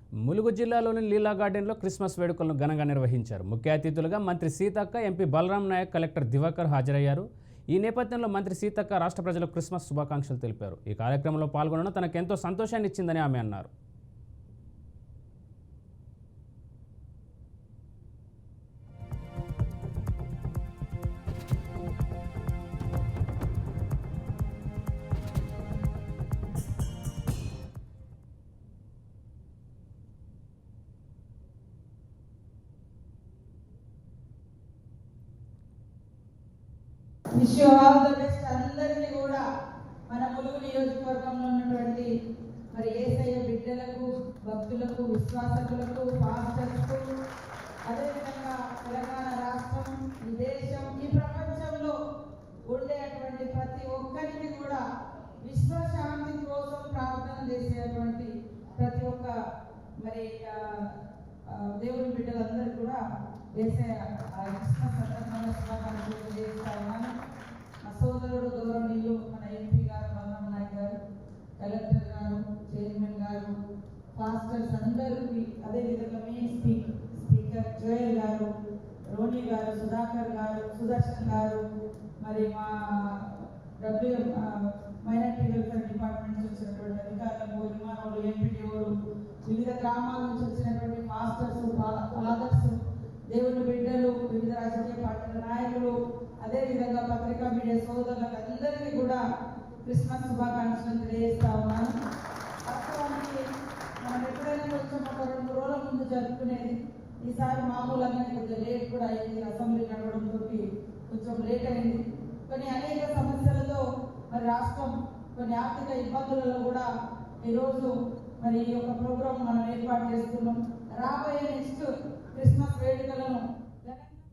ములుగు జిల్లాలోని లీలా గార్డెన్లో క్రిస్మస్ వేడుకలను ఘనంగా నిర్వహించారు. ముఖ్య అతిథులుగా మంత్రి సీతక్క, ఎంపీ బలరాం నాయక్, కలెక్టర్ దివాకర్ హాజరయ్యారు. ఈ నేపథ్యంలో మంత్రి సీతక్క రాష్ట్ర ప్రజలకు క్రిస్మస్ శుభాకాంక్షలు తెలిపారు. ఈ కార్యక్రమంలో పాల్గొనడం తనకెంతో సంతోషాన్ని ఇచ్చిందని ఆమె అన్నారు. Wish you all the best. అందరికీ కూడా మన ములుగు నియోజకవర్గంలో ఉన్నటువంటి మరి యేసయ్య బిడ్డలకు, భక్తులకు, విశ్వాసకులకు, పాస్టర్స్కు, అదేవిధంగా తెలంగాణ రాష్ట్రం, ఈ దేశం, ఈ ప్రపంచంలో ఉండేటువంటి ప్రతి ఒక్కరికి కూడా విశ్వశాంతి కోసం ప్రార్థన చేసేటువంటి ప్రతి ఒక్క మరి దేవుని బిడ్డలందరూ కూడా యేసయ్య క్రిస్మస్ సందర్భంగా శుభాకాంక్షలు తెలియజేస్తా ఉన్నాను. మా సోదరుడు గౌరవనీయులు మన ఎంపీ గారు, బలరాం నాయక్ గారు, కలెక్టర్ గారు, చైర్మన్ గారు, పాస్టర్స్ అందరికీ, అదేవిధంగా మెయిన్ స్పీకర్ జోయల్ గారు, రోని గారు, సుధాకర్ గారు, సుదర్శన్ గారు, మరి మా మైనార్టీ వెల్ఫేర్ డిపార్ట్మెంట్ నుంచి వచ్చినటువంటి అధికారులకు, విమానాలు, ఎంపీడీఓలు, వివిధ గ్రామాల నుంచి వచ్చినటువంటి మాస్టర్స్, ఫాదర్స్, దేవుని బిడ్డలు, వివిధ రాజకీయ పార్టీల నాయకులు, అదేవిధంగా పత్రికా మీడియా సోదరులకు అందరికీ కూడా క్రిస్మస్ శుభాకాంక్షలు తెలియజేస్తా ఉన్నాను. వాస్తవానికి మనం ఎప్పుడైనా కొంచెం ఒక 2 రోజుల ముందు జరుపుకునేది, ఈసారి మామూలుగానే కొంచెం లేట్ కూడా అయింది. అసెంబ్లీ నడవడంతో కొంచెం లేట్ అయింది. కొన్ని అనేక సమస్యలతో మరి రాష్ట్రం కొన్ని ఆర్థిక ఇబ్బందులలో కూడా ఈరోజు మరి ఈ యొక్క ప్రోగ్రాం మనం